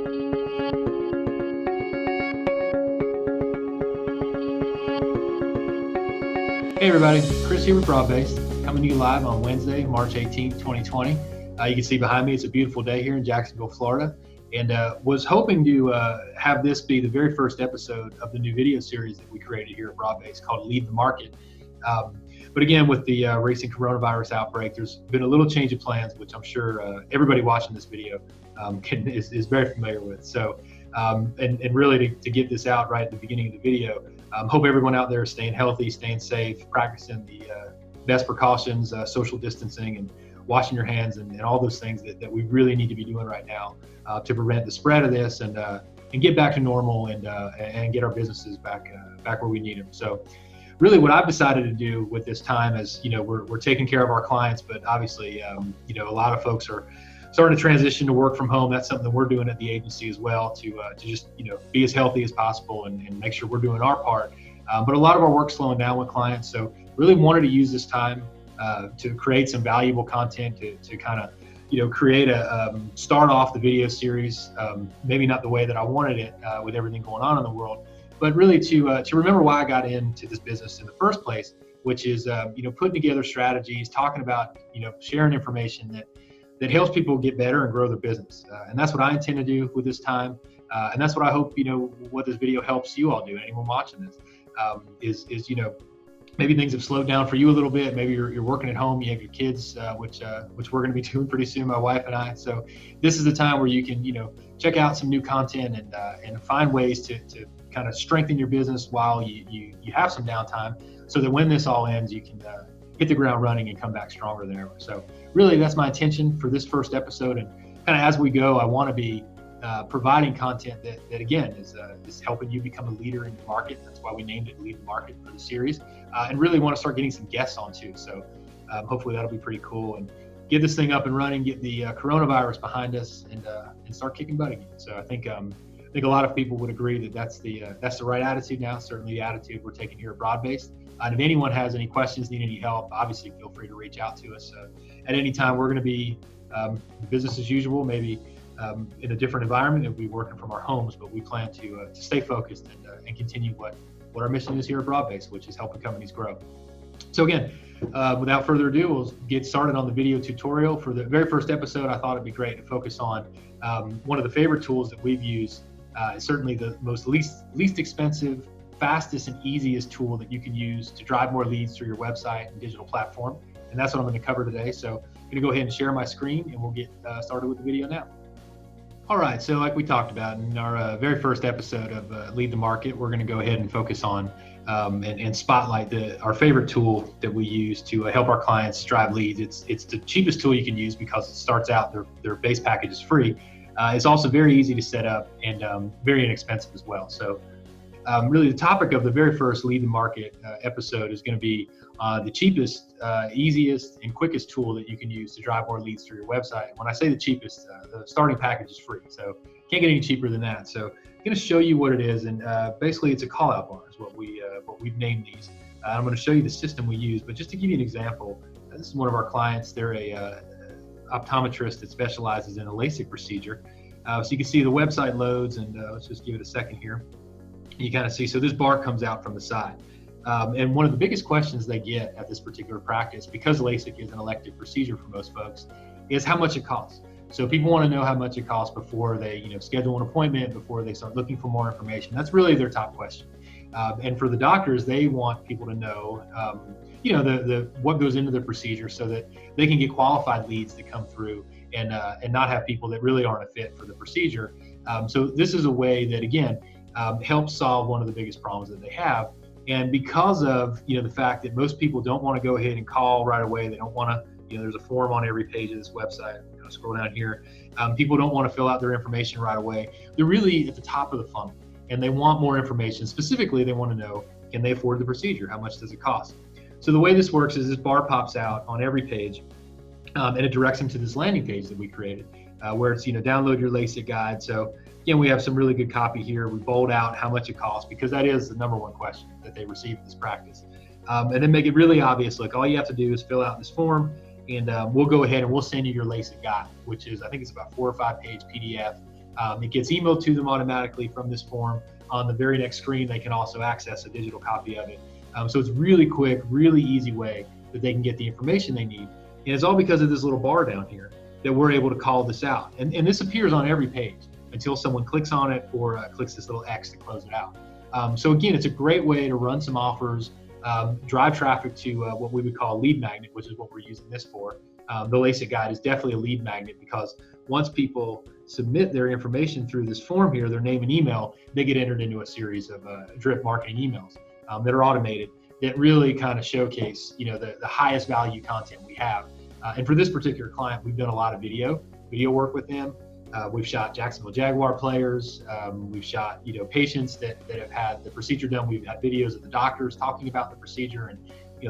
Hey everybody, Chris here with Broad-Based, coming to you live on Wednesday, March 18th, 2020. You can see behind me, it's a beautiful day here in Jacksonville, Florida, and was hoping to have this be the very first episode of the new video series that we created here at Broad-Based called Lead the Market. But again, with the recent coronavirus outbreak, there's been a little change of plans, which I'm sure everybody watching this video is very familiar with. So, and really to get this out right at the beginning of the video, hope everyone out there is staying healthy, staying safe, practicing the best precautions, social distancing, and washing your hands, and all those things that we really need to be doing right now to prevent the spread of this and get back to normal and get our businesses back where we need them. So really what I've decided to do with this time is, we're taking care of our clients, but obviously, a lot of folks are starting to transition to work from home. That's something that we're doing at the agency as well to just, be as healthy as possible and make sure we're doing our part. But a lot of our work's slowing down with clients. So really wanted to use this time to create some valuable content to kind of, create start off the video series, maybe not the way that I wanted it with everything going on in the world, but really to remember why I got into this business in the first place, which is, putting together strategies, talking about, sharing information that helps people get better and grow their business. And that's what I intend to do with this time. And that's what I hope, what this video helps you all do, anyone watching this, is maybe things have slowed down for you a little bit. Maybe you're working at home, you have your kids, which we're going to be doing pretty soon, my wife and I. So this is the time where you can, check out some new content and find ways to kind of strengthen your business while you have some downtime, so that when this all ends, you can hit the ground running and come back stronger than ever. So really, that's my intention for this first episode. And kind of as we go, I want to be providing content that again is helping you become a leader in the market. That's why we named it Lead the Market for the series, and really want to start getting some guests on too. So hopefully that'll be pretty cool, and get this thing up and running, get the coronavirus behind us, and start kicking butt again. So I think a lot of people would agree that that's the right attitude now. Certainly the attitude we're taking here at Broad-Based. And if anyone has any questions, need any help, obviously feel free to reach out to us at any time. We're going to be business as usual, maybe in a different environment. We'll be working from our homes, but we plan to stay focused and continue what our mission is here at Broad-Based, which is helping companies grow. So again, without further ado, we'll get started on the video tutorial. For the very first episode, I thought it'd be great to focus on one of the favorite tools that we've used, certainly the most least expensive, fastest and easiest tool that you can use to drive more leads through your website and digital platform. And that's what I'm going to cover today. So I'm going to go ahead and share my screen, and we'll get started with the video now. All right, so like we talked about in our very first episode of Lead the Market, we're going to go ahead and focus on and spotlight our favorite tool that we use to help our clients drive leads. It's the cheapest tool you can use because it starts out, their base package is free. It's also very easy to set up and very inexpensive as well. So really the topic of the very first Lead the Market episode is going to be the cheapest, easiest, and quickest tool that you can use to drive more leads through your website. When I say the cheapest, the starting package is free, so can't get any cheaper than that. So I'm going to show you what it is, and basically it's a call-out bar is what we've named these. I'm going to show you the system we use, but just to give you an example, this is one of our clients. They're a optometrist that specializes in a LASIK procedure. So you can see the website loads, and let's just give it a second here. You kind of see, so this bar comes out from the side. And one of the biggest questions they get at this particular practice, because LASIK is an elective procedure for most folks, is how much it costs. So people want to know how much it costs before they, schedule an appointment, before they start looking for more information. That's really their top question. And for the doctors, they want people to know, what goes into the procedure, so that they can get qualified leads that come through and not have people that really aren't a fit for the procedure. So this is a way that, again, helps solve one of the biggest problems that they have. And because of the fact that most people don't want to go ahead and call right away, they don't want to, there's a form on every page of this website. Scroll down here. People don't want to fill out their information right away. They're really at the top of the funnel, and they want more information. Specifically, they want to know, can they afford the procedure? How much does it cost? So the way this works is this bar pops out on every page, and it directs them to this landing page that we created, where it's download your LASIK guide. So again, we have some really good copy here. We bold out how much it costs, because that is the number one question that they receive in this practice. And then make it really obvious. Look, all you have to do is fill out this form, and we'll go ahead and we'll send you your LASIK guide, which is, I think it's about 4 or 5 page PDF It gets emailed to them automatically from this form. On the very next screen, they can also access a digital copy of it. So it's really quick, really easy way that they can get the information they need. And it's all because of this little bar down here that we're able to call this out. And this appears on every page until someone clicks on it or clicks this little X to close it out. So again, it's a great way to run some offers, drive traffic to what we would call a lead magnet, which is what we're using this for. The LASIK guide is definitely a lead magnet because once people submit their information through this form here, their name and email, they get entered into a series of drip marketing emails that are automated that really kind of showcase, the highest value content we have. And for this particular client, we've done a lot of video work with them. We've shot Jacksonville Jaguar players. We've shot, patients that have had the procedure done. We've had videos of the doctors talking about the procedure and,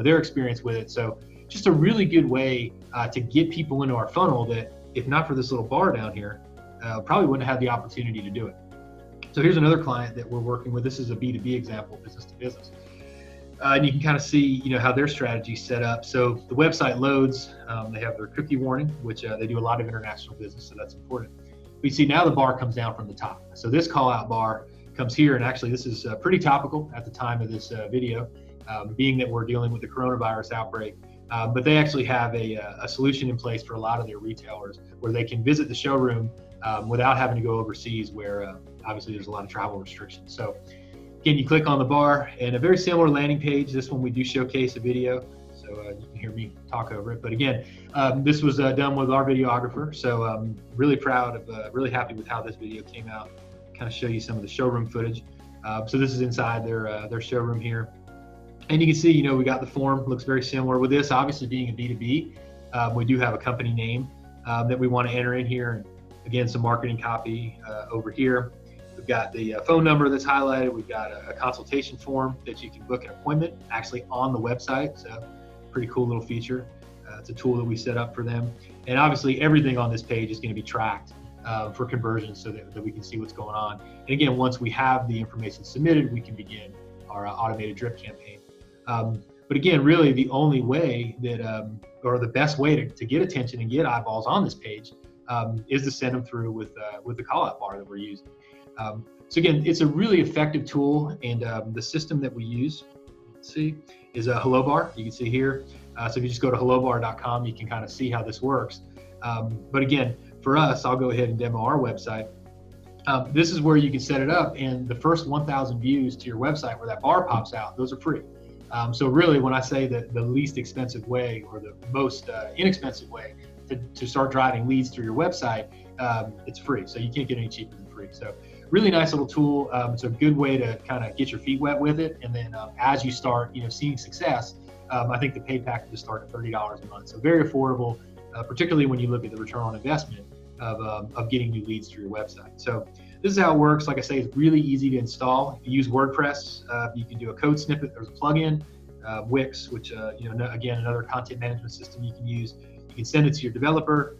their experience with it. So just a really good way to get people into our funnel that, if not for this little bar down here, probably wouldn't have the opportunity to do it. So here's another client that we're working with. This is a B2B example, business to business. And you can kind of see, how their strategy is set up. So the website loads. They have their cookie warning, which they do a lot of international business, so that's important. We see now the bar comes down from the top. So this call out bar comes here, and actually this is pretty topical at the time of this video, being that we're dealing with the coronavirus outbreak. But they actually have a solution in place for a lot of their retailers where they can visit the showroom without having to go overseas, where obviously there's a lot of travel restrictions. So again, you click on the bar, and a very similar landing page. This one we do showcase a video, so you can hear me talk over it. But again, this was done with our videographer, so I'm really proud of, really happy with how this video came out. Kind of show you some of the showroom footage. So this is inside their showroom here. And you can see, we got the form, looks very similar. With this, obviously being a B2B, we do have a company name that we want to enter in here. And again, some marketing copy over here. We've got the phone number that's highlighted. We've got a consultation form that you can book an appointment actually on the website. So pretty cool little feature. It's a tool that we set up for them. And obviously everything on this page is going to be tracked for conversions so that we can see what's going on. And again, once we have the information submitted, we can begin our automated drip campaign. But again, really the only way that, or the best way to get attention and get eyeballs on this page is to send them through with the call out bar that we're using. So again, it's a really effective tool, and the system that we use, let's see, is a Hello Bar. You can see here. So if you just go to hellobar.com, you can kind of see how this works. But again, for us, I'll go ahead and demo our website. This is where you can set it up, and the first 1,000 views to your website where that bar pops out, those are free. So really, when I say that the least expensive way or the most inexpensive way to start driving leads through your website, it's free. So you can't get any cheaper than free. So really nice little tool. It's a good way to kind of get your feet wet with it. And then as you start, seeing success, I think the paid packages start at $30 a month. So very affordable, particularly when you look at the return on investment of getting new leads through your website. So this is how it works. Like I say, it's really easy to install. If you use WordPress, you can do a code snippet. There's a plugin, Wix, which, again, another content management system you can use. You can send it to your developer,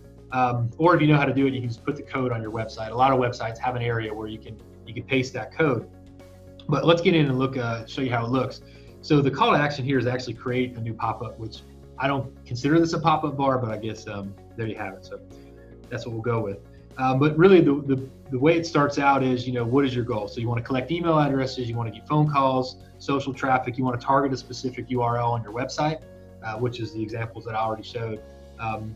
or if you know how to do it, you can just put the code on your website. A lot of websites have an area where you can paste that code. But let's get in and look, show you how it looks. So the call to action here is actually create a new pop-up, which I don't consider this a pop-up bar, but I guess there you have it. So that's what we'll go with. But really the way it starts out is, what is your goal? So you want to collect email addresses, you want to get phone calls, social traffic, you want to target a specific URL on your website, which is the examples that I already showed,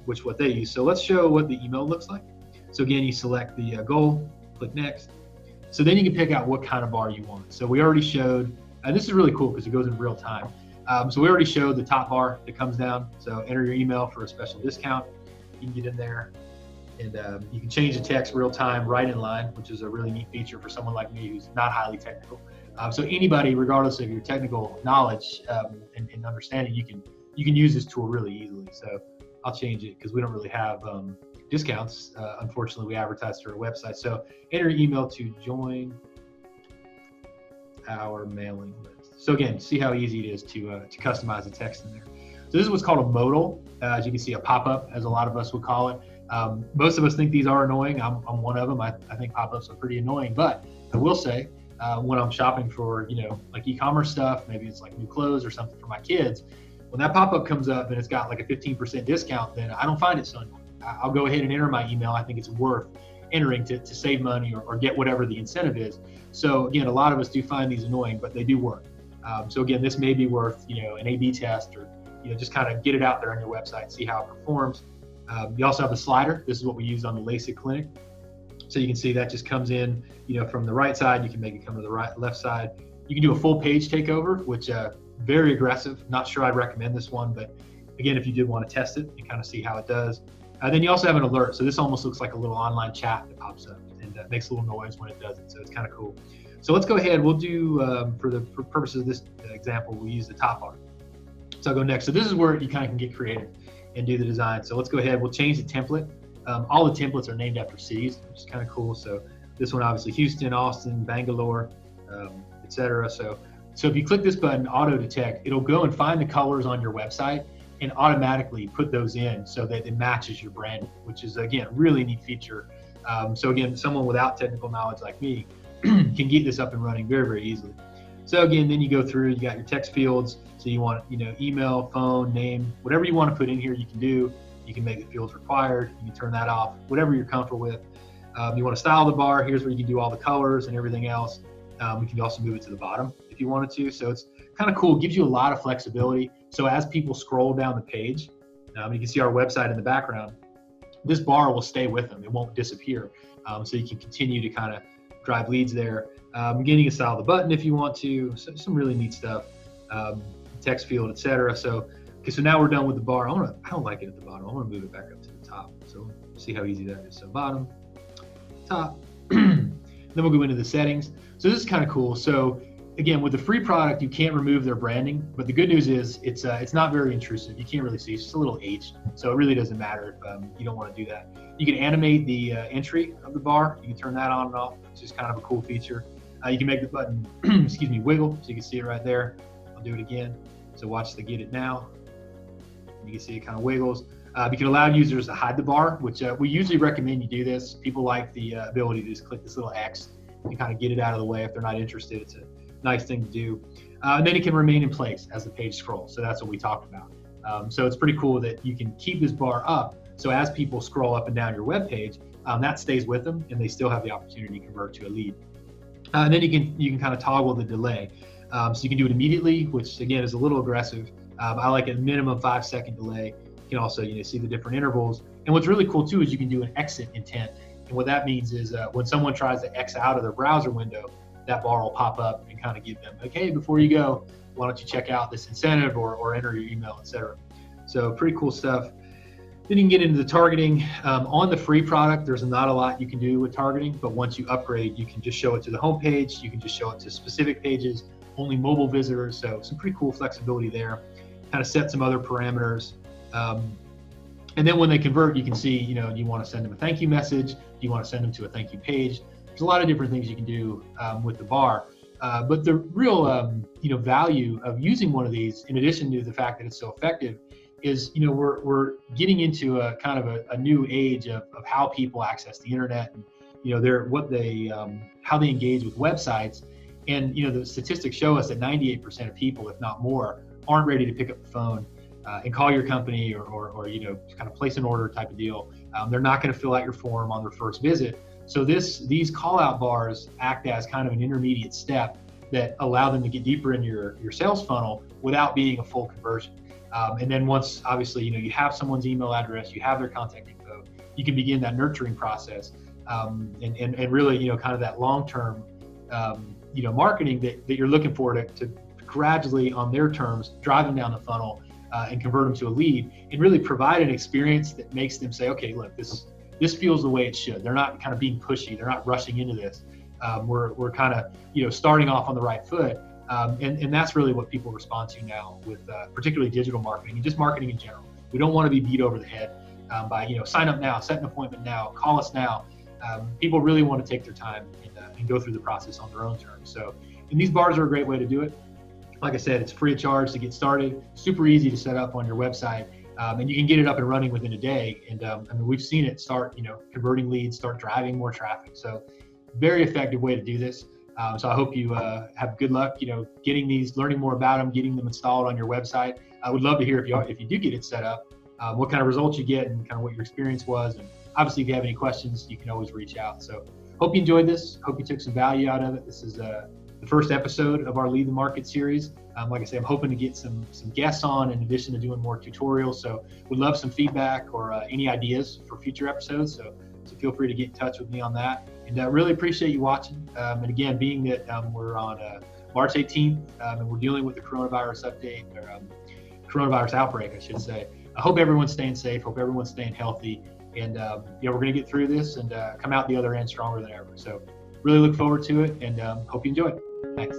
which what they use. So let's show what the email looks like. So again, you select the goal, click next. So then you can pick out what kind of bar you want. So we already showed, and this is really cool because it goes in real time. So we already showed the top bar that comes down. So enter your email for a special discount. You can get in there. And you can change the text real time, right in line, which is a really neat feature for someone like me who's not highly technical. So anybody, regardless of your technical knowledge and understanding, you can use this tool really easily. So I'll change it because we don't really have discounts. Unfortunately, we advertise through our website. So enter your email to join our mailing list. So again, see how easy it is to customize the text in there. So this is what's called a modal. As you can see, a pop-up, as a lot of us would call it. Most of us think these are annoying. I'm one of them. I think pop-ups are pretty annoying, but I will say when I'm shopping for, like e-commerce stuff, maybe it's like new clothes or something for my kids, when that pop-up comes up and it's got like a 15% discount, then I don't find it so annoying. I'll go ahead and enter my email. I think it's worth entering to save money or get whatever the incentive is. So again, a lot of us do find these annoying, but they do work. So again, this may be worth, an A/B test, or just kind of get it out there on your website, see how it performs. You also have the slider. This is what we use on the LASIK clinic. So you can see that just comes in, from the right side. You can make it come to the left side. You can do a full page takeover, which very aggressive. Not sure I'd recommend this one, but again, if you did want to test it and kind of see how it does. Then you also have an alert. So this almost looks like a little online chat that pops up and makes a little noise when it does it. So it's kind of cool. So let's go ahead. We'll do, for purposes of this example, we'll use the top bar. So I'll go next. So this is where you kind of can get creative and do the design. So let's go ahead. We'll change the template. All the templates are named after cities, which is kind of cool. So this one, obviously, Houston, Austin, Bangalore, etc. So if you click this button, auto detect, it'll go and find the colors on your website and automatically put those in so that it matches your brand, which is, again, a really neat feature. So again, someone without technical knowledge like me can get this up and running very, very easily. So again, then you go through, you got your text fields. So you want, email, phone, name, whatever you want to put in here, you can do. You can make the fields required. You can turn that off, whatever you're comfortable with. You want to style the bar. Here's where you can do all the colors and everything else. We can also move it to the bottom if you wanted to. So it's kind of cool. It gives you a lot of flexibility. So as people scroll down the page, you can see our website in the background. This bar will stay with them. It won't disappear. So you can continue to kind of drive leads there. Again, you can style the button if you want to. So some really neat stuff. Text field, etc. So now we're done with the bar. I don't like it at the bottom. I want to move it back up to the top. So see how easy that is. So bottom, top. Then we'll go into the settings. So this is kind of cool. So again, with the free product, you can't remove their branding, but the good news is it's not very intrusive. You can't really see. It's just a little H, so it really doesn't matter if you don't want to do that. You can animate the entry of the bar. You can turn that on and off, which is kind of a cool feature. You can make the button, wiggle, so you can see it right there. I'll do it again. So watch the get it now. You can see it kind of wiggles. You can allow users to hide the bar, which we usually recommend you do this. People like the ability to just click this little X and kind of get it out of the way if they're not interested. It's a nice thing to do. And then it can remain in place as the page scrolls. So that's what we talked about. So it's pretty cool that you can keep this bar up. So as people scroll up and down your web page, that stays with them and they still have the opportunity to convert to a lead. And then you can kind of toggle the delay. So you can do it immediately, which again is a little aggressive. I like a minimum 5-second delay. You can also see the different intervals. And what's really cool too is you can do an exit intent. And what that means is when someone tries to X out of their browser window, that bar will pop up and kind of give them like, hey, before you go, why don't you check out this incentive or enter your email, etc. So pretty cool stuff. Then you can get into the targeting. On the free product, there's not a lot you can do with targeting, but once you upgrade, you can just show it to the home page. You can just show it to specific pages, only mobile visitors. So some pretty cool flexibility there. Kind of set some other parameters. And then when they convert, you can see, you want to send them a thank you message. You want to send them to a thank you page. There's a lot of different things you can do with the bar. But the real, value of using one of these, in addition to the fact that it's so effective, is, we're getting into a kind of a new age of how people access the internet and, how they engage with websites. And, the statistics show us that 98% of people, if not more, aren't ready to pick up the phone and call your company or kind of place an order type of deal. They're not going to fill out your form on their first visit. So these call out bars act as kind of an intermediate step that allow them to get deeper into your sales funnel without being a full conversion. And then once obviously, you have someone's email address, you have their contact info, you can begin that nurturing process and really, kind of that long-term, marketing that you're looking for to gradually on their terms, drive them down the funnel and convert them to a lead and really provide an experience that makes them say, okay, look, this feels the way it should. They're not kind of being pushy. They're not rushing into this. We're kind of, starting off on the right foot. And that's really what people respond to now with particularly digital marketing and just marketing in general. We don't want to be beat over the head by, sign up now, set an appointment now, call us now. People really want to take their time and go through the process on their own terms. So, and these bars are a great way to do it. Like I said, it's free of charge to get started, super easy to set up on your website, and you can get it up and running within a day. And we've seen it start, converting leads, start driving more traffic. So very effective way to do this. So I hope you have good luck, getting these, learning more about them, getting them installed on your website. I would love to hear if you do get it set up, what kind of results you get and kind of what your experience was. And obviously, if you have any questions, you can always reach out. So hope you enjoyed this. Hope you took some value out of it. This is the first episode of our Lead the Market series. Like I say, I'm hoping to get some guests on in addition to doing more tutorials. So would love some feedback or any ideas for future episodes. So feel free to get in touch with me on that. And really appreciate you watching. And again, being that we're on March 18th and we're dealing with the coronavirus update or coronavirus outbreak, I should say. I hope everyone's staying safe. Hope everyone's staying healthy. And we're going to get through this and come out the other end stronger than ever. So really look forward to it and hope you enjoy it. Thanks.